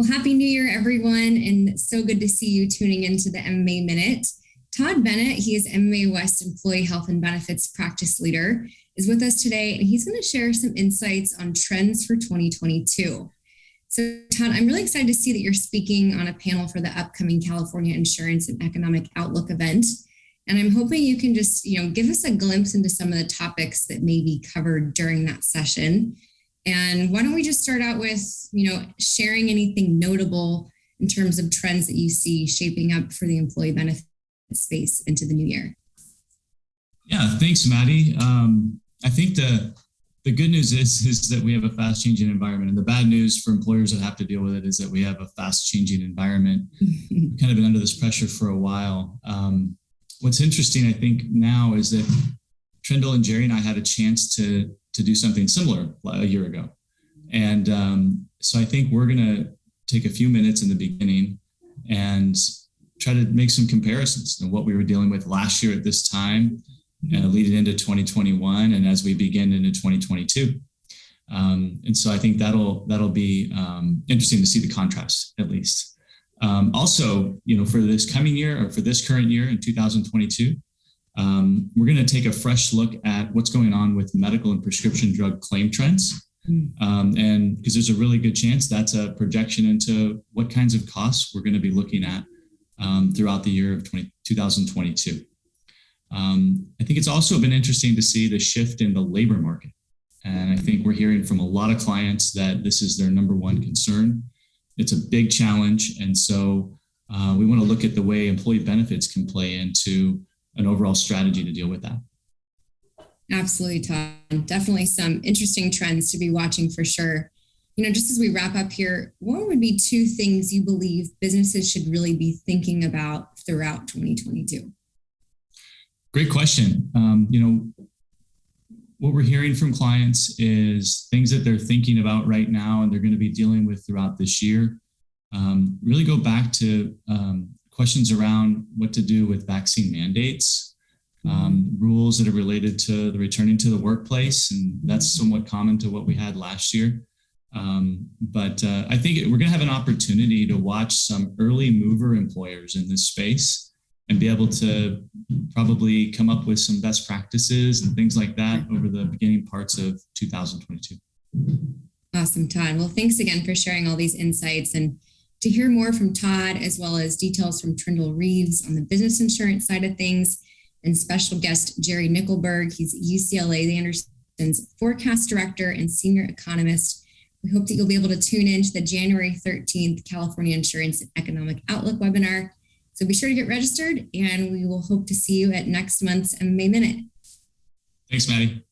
Well, Happy New Year, everyone, and so good to see you tuning into the MMA Minute. Todd Bennett, he is MMA West Employee Health and Benefits Practice Leader, is with us today, and he's going to share some insights on trends for 2022. So, Todd, I'm really excited to see that you're speaking on a panel for the upcoming California Insurance and Economic Outlook event. And I'm hoping you can just, give us a glimpse into some of the topics that may be covered during that session. And why don't we just start out with, sharing anything notable in terms of trends that you see shaping up for the employee benefit space into the new year? Yeah, thanks, Maddie. I think the good news is that we have a fast changing environment, and the bad news for employers that have to deal with it is that we have a fast changing environment. We've kind of been under this pressure for a while. What's interesting, I think, now is that Trindle and Jerry and I had a chance to do something similar a year ago. And so I think we're going to take a few minutes in the beginning and try to make some comparisons to what we were dealing with last year at this time, leading into 2021, and as we begin into 2022. And so I think that'll be interesting to see the contrast, at least. Also, for this coming year, or for this current year in 2022, we're going to take a fresh look at what's going on with medical and prescription drug claim trends. And because there's a really good chance that's a projection into what kinds of costs we're going to be looking at throughout the year of 2022. I think it's also been interesting to see the shift in the labor market. And I think we're hearing from a lot of clients that this is their number one concern. It's a big challenge. And so we want to look at the way employee benefits can play into an overall strategy to deal with that. Absolutely, Todd. Definitely some interesting trends to be watching for sure. Just as we wrap up here, what would be two things you believe businesses should really be thinking about throughout 2022? Great question. What we're hearing from clients is things that they're thinking about right now and they're going to be dealing with throughout this year. Really go back to questions around what to do with vaccine mandates, rules that are related to the returning to the workplace, and that's somewhat common to what we had last year. But I think we're going to have an opportunity to watch some early mover employers in this space and be able to probably come up with some best practices and things like that over the beginning parts of 2022. Awesome, Todd. Well, thanks again for sharing all these insights. And to hear more from Todd, as well as details from Trindle Reeves on the business insurance side of things, and special guest Jerry Nickelberg, he's UCLA Anderson's forecast director and senior economist. We hope that you'll be able to tune in to the January 13th California Insurance and Economic Outlook webinar. So be sure to get registered, and we will hope to see you at next month's MMA Minute. Thanks, Maddie.